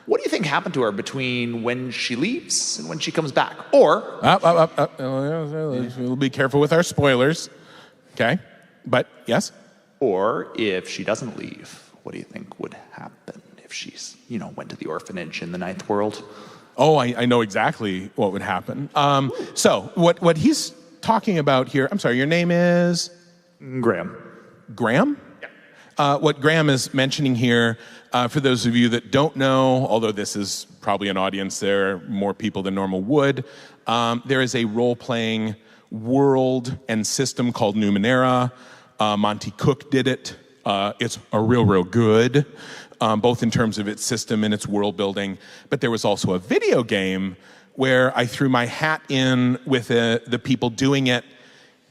What do you think happened to her between when she leaves and when she comes back? Or... We'll be careful with our spoilers. Okay? But, yes? Or if she doesn't leave, what do you think would happen if she's, went to the orphanage in the ninth world. Oh, I know exactly what would happen. So what he's talking about here, I'm sorry, your name is? Graham. Graham? Yeah. What Graham is mentioning here, for those of you that don't know, although this is probably an audience there are more people than normal would, there is a role-playing world and system called Newman Era. Monty Cook did it. It's a real good, both in terms of its system and its world building. But there was also a video game where I threw my hat in with the people doing it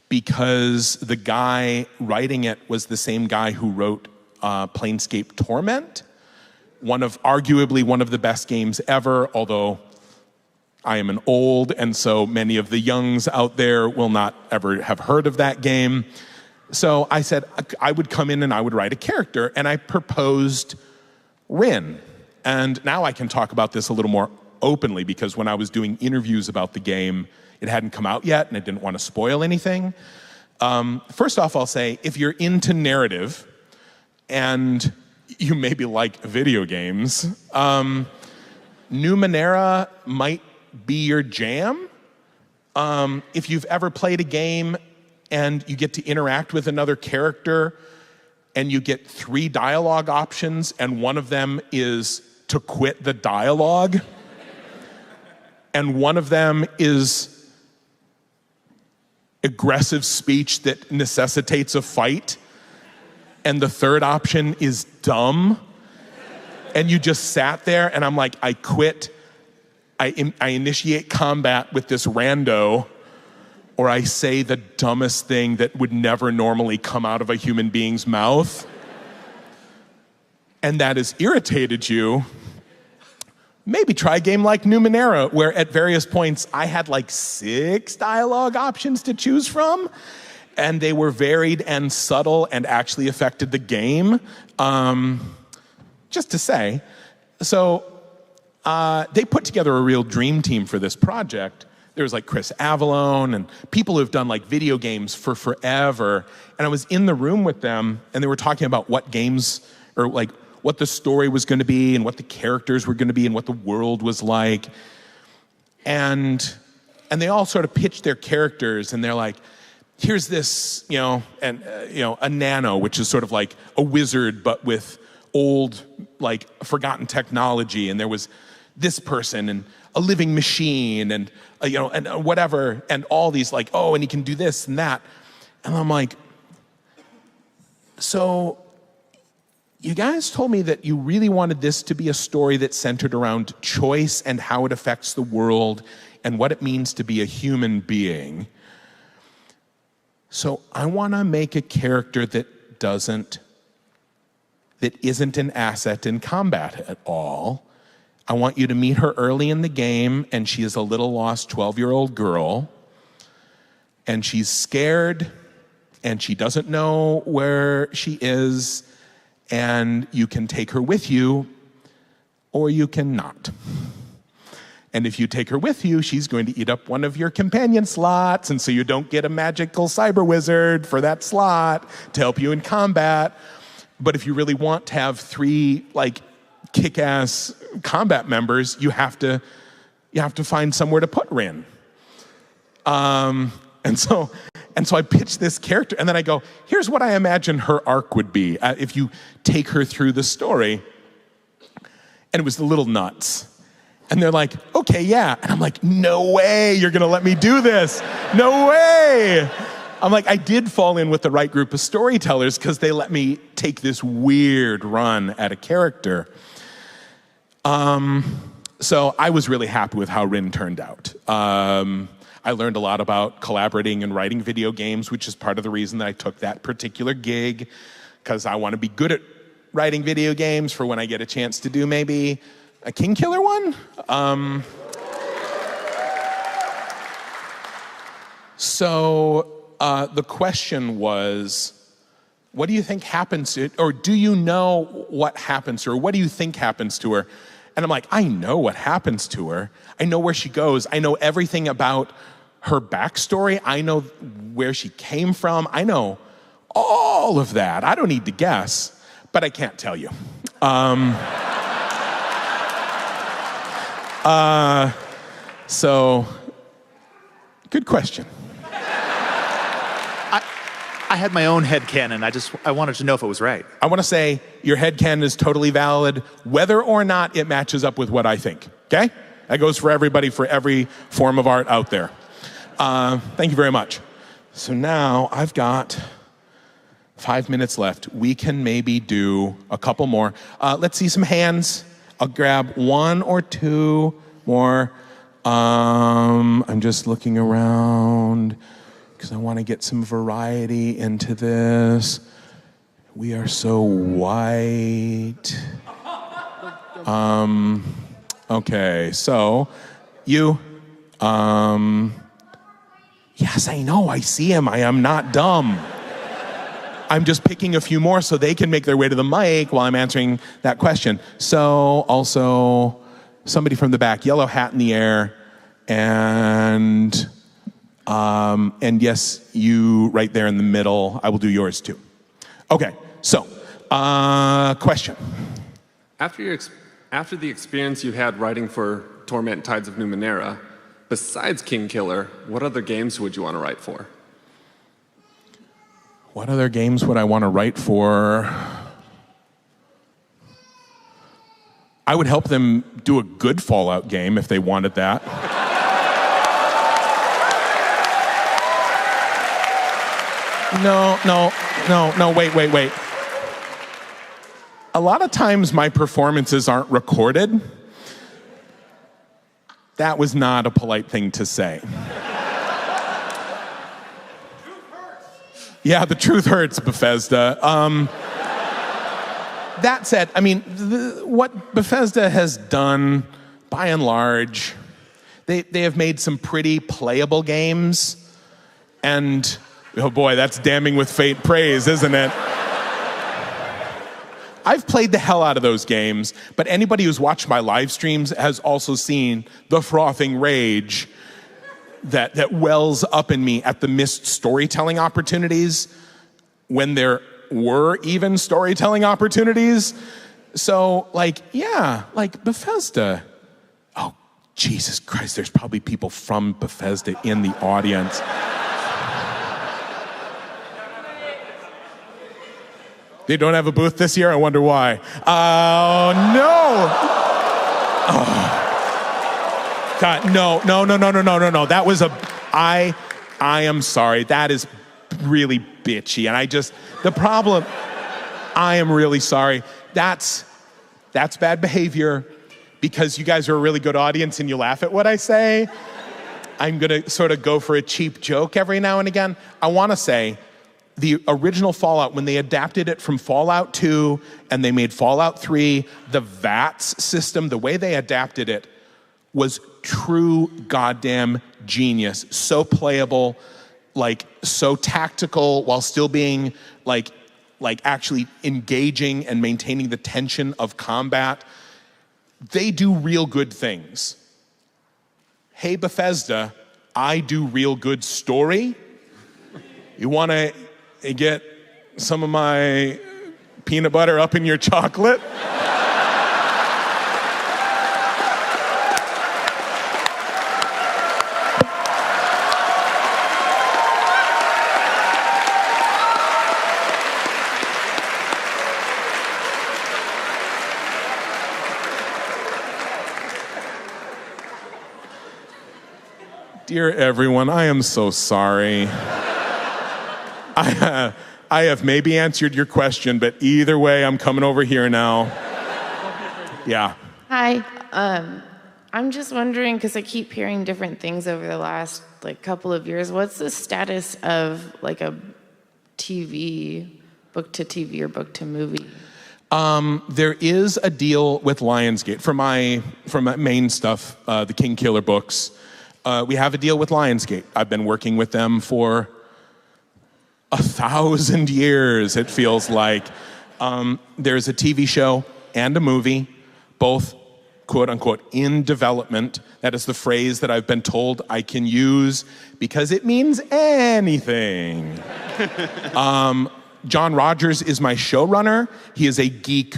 because the guy writing it was the same guy who wrote Planescape Torment, arguably one of the best games ever, although I am an old, and so many of the youngs out there will not ever have heard of that game. So I said I would come in and I would write a character, and I proposed Rin. And now I can talk about this a little more openly, because when I was doing interviews about the game, it hadn't come out yet, and I didn't want to spoil anything. First off, I'll say, if you're into narrative, and you maybe like video games, Newman Era might be your jam. If you've ever played a game and you get to interact with another character and you get 3 dialogue options and one of them is to quit the dialogue and one of them is aggressive speech that necessitates a fight and the third option is dumb, and you just sat there and I'm like, I quit. I initiate combat with this rando, or I say the dumbest thing that would never normally come out of a human being's mouth, and that has irritated you, maybe try a game like Newman Era, where at various points I had like 6 dialogue options to choose from, and they were varied and subtle and actually affected the game. Just to say. So they put together a real dream team for this project. There was like Chris Avallone and people who've done like video games for forever. And I was in the room with them and they were talking about what games, or like what the story was going to be and what the characters were going to be and what the world was like. And they all sort of pitched their characters, and they're like, here's this, a nano, which is sort of like a wizard, but with old, like, forgotten technology, and there was this person and a living machine and and whatever, and all these like, oh, and he can do this and that. And I'm like, so you guys told me that you really wanted this to be a story that centered around choice and how it affects the world and what it means to be a human being. So I want to make a character that isn't an asset in combat at all. I want you to meet her early in the game, and she is a little lost 12-year-old girl, and she's scared, and she doesn't know where she is, and you can take her with you, or you can not. And if you take her with you, she's going to eat up one of your companion slots, and so you don't get a magical cyber wizard for that slot to help you in combat. But if you really want to have 3 like kick-ass combat members, you have to find somewhere to put Rin. And so I pitched this character, and then I go, here's what I imagine her arc would be if you take her through the story. And it was the little nuts. And they're like, okay, yeah. And I'm like, no way you're gonna let me do this. No way. I'm like, I did fall in with the right group of storytellers because they let me take this weird run at a character. So I was really happy with how Rin turned out. I learned a lot about collaborating and writing video games, which is part of the reason that I took that particular gig, because I want to be good at writing video games for when I get a chance to do maybe a King Killer one. So the question was, what do you think happens to, or do you know what happens to her? What do you think happens to her? And I'm like, I know what happens to her. I know where she goes. I know everything about her backstory. I know where she came from. I know all of that. I don't need to guess, but I can't tell you. So, good question. I had my own headcanon. I wanted to know if it was right. I want to say your headcanon is totally valid, whether or not it matches up with what I think, okay? That goes for everybody, for every form of art out there. Thank you very much. So now I've got 5 minutes left. We can maybe do a couple more. Let's see some hands. I'll grab one or two more. I'm just looking around because I want to get some variety into this. We are so white. Okay, so you, yes, I know, I see him. I am not dumb. I'm just picking a few more so they can make their way to the mic while I'm answering that question. So also somebody from the back, yellow hat in the air, and yes, you right there in the middle. I will do yours too. Okay, so question. After the experience you had writing for Torment Tides of Newman Era, besides King Killer, what other games would you want to write for? What other games would I want to write for? I would help them do a good Fallout game if they wanted that. No, wait. A lot of times my performances aren't recorded. That was not a polite thing to say. Yeah, the truth hurts, Bethesda. That said, I mean, what Bethesda has done, by and large, they have made some pretty playable games. And, oh boy, that's damning with faint praise, isn't it? I've played the hell out of those games, but anybody who's watched my live streams has also seen the frothing rage that wells up in me at the missed storytelling opportunities when there were even storytelling opportunities. So, Bethesda. Oh, Jesus Christ, there's probably people from Bethesda in the audience. They don't have a booth this year? I wonder why. Oh, no. Oh. God, no. That was I am sorry. That is really bitchy. And the problem, I am really sorry. That's bad behavior because you guys are a really good audience and you laugh at what I say. I'm going to sort of go for a cheap joke every now and again. I want to say, the original Fallout, when they adapted it from Fallout 2 and they made Fallout 3, the VATS system, the way they adapted it was true goddamn genius. So playable, so tactical while still being actually engaging and maintaining the tension of combat. They do real good things. Hey, Bethesda, I do real good story. You want to get some of my peanut butter up in your chocolate? Dear everyone, I am so sorry. I have maybe answered your question, but either way, I'm coming over here now. Yeah. Hi. I'm just wondering, because I keep hearing different things over the last couple of years. What's the status of a TV, book to TV or book to movie? There is a deal with Lionsgate for my main stuff, the King Killer books. We have a deal with Lionsgate. I've been working with them for 1,000 years, it feels like. There's a TV show and a movie, both quote unquote in development. That is the phrase that I've been told I can use because it means anything. John Rogers is my showrunner. He is a geek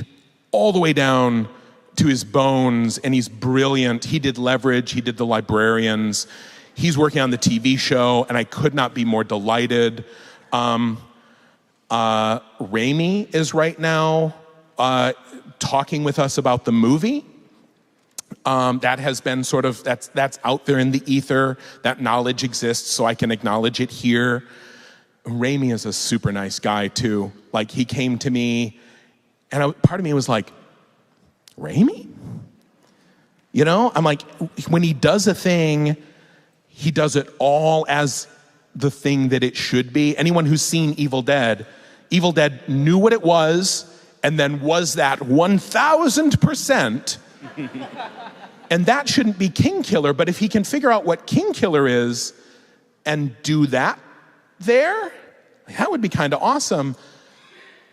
all the way down to his bones, and he's brilliant. He did Leverage, he did The Librarians. He's working on the TV show, and I could not be more delighted. Raimi is right now talking with us about the movie. That has been sort of, that's out there in the ether. That knowledge exists, so I can acknowledge it here. Raimi is a super nice guy, too. Like, he came to me, and part of me was like, Raimi? You know? I'm like, when he does a thing, he does it all as the thing that it should be. Anyone who's seen Evil Dead knew what it was, and then was that 1,000%. And that shouldn't be King Killer, but if he can figure out what King Killer is and do that there, that would be kind of awesome.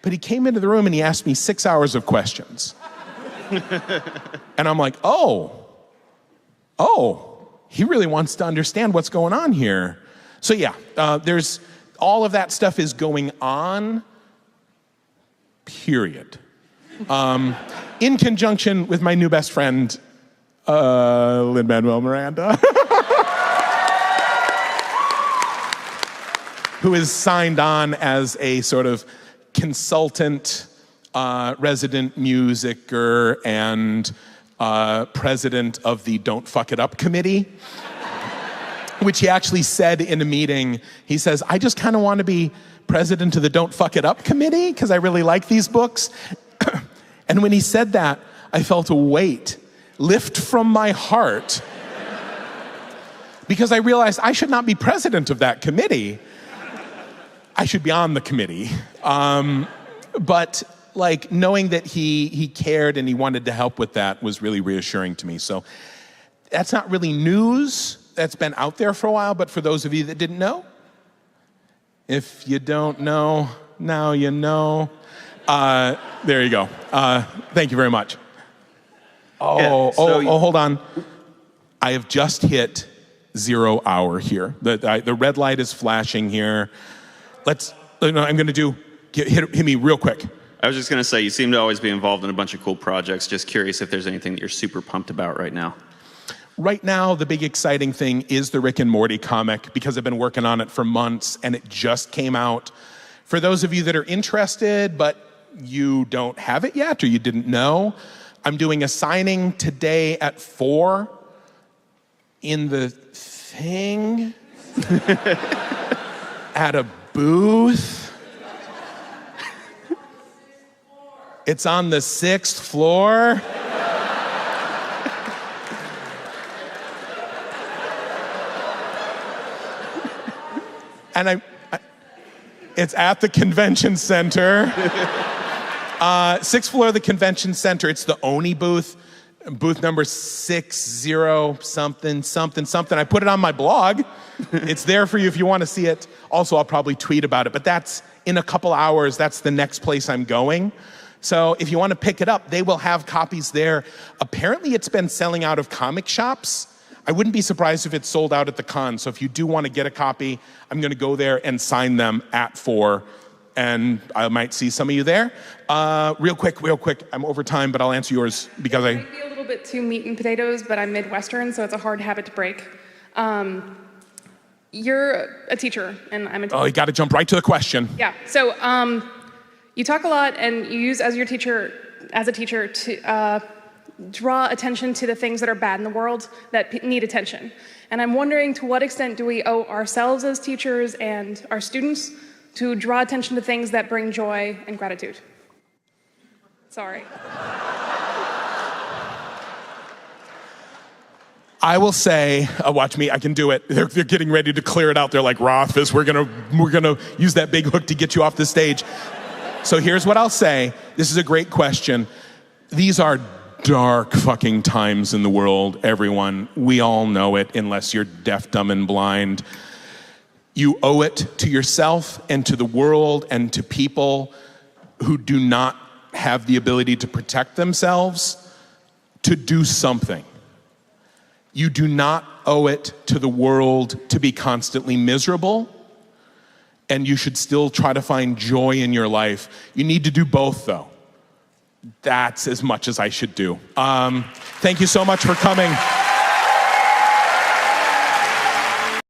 But he came into the room and he asked me 6 hours of questions. And I'm like, oh, he really wants to understand what's going on here. So yeah, there's all of that stuff is going on, period. In conjunction with my new best friend, Lin-Manuel Miranda, who is signed on as a sort of consultant, resident musicer, and president of the Don't Fuck It Up committee, which he actually said in a meeting. He says, I just kind of want to be president of the Don't Fuck It Up committee because I really like these books. And when he said that, I felt a weight lift from my heart because I realized I should not be president of that committee. I should be on the committee. But like knowing that he cared and he wanted to help with that was really reassuring to me. So that's not really news. That's been out there for a while, but for those of you that didn't know, if you don't know, now you know. There you go. Thank you very much. Hold on. I have just hit 0 hour here. The red light is flashing here. I'm going to do, hit me real quick. I was just going to say, you seem to always be involved in a bunch of cool projects. Just curious if there's anything that you're super pumped about right now. Right now, the big exciting thing is the Rick and Morty comic because I've been working on it for months and it just came out. For those of you that are interested, but you don't have it yet or you didn't know, I'm doing a signing today at 4 in the thing at a booth. It's on the 6th floor. And it's at the convention center. 6th floor of the convention center. It's the Oni booth, booth number 60 something. I put it on my blog. It's there for you if you want to see it. Also, I'll probably tweet about it, but that's in a couple hours. That's the next place I'm going. So if you want to pick it up, they will have copies there. Apparently, it's been selling out of comic shops. I wouldn't be surprised if it's sold out at the con. So if you do want to get a copy, I'm going to go there and sign them at 4. And I might see some of you there. Real quick. I'm over time, but I'll answer yours because It might be a little bit too meat and potatoes, but I'm Midwestern, so it's a hard habit to break. You're a teacher, and I'm a teacher. Oh, you got to jump right to the question. Yeah. So you talk a lot, and you use as a teacher to draw attention to the things that are bad in the world that need attention. And I'm wondering, to what extent do we owe ourselves as teachers and our students to draw attention to things that bring joy and gratitude? Sorry. I will say, watch me, I can do it. They're getting ready to clear it out. They're like, Rothfuss, we're gonna use that big hook to get you off the stage. So here's what I'll say. This is a great question. These are dark fucking times in the world, everyone. We all know it, unless you're deaf, dumb, and blind. You owe it to yourself and to the world and to people who do not have the ability to protect themselves to do something. You do not owe it to the world to be constantly miserable, and you should still try to find joy in your life. You need to do both, though. that's as much as I should do. Thank you so much for coming.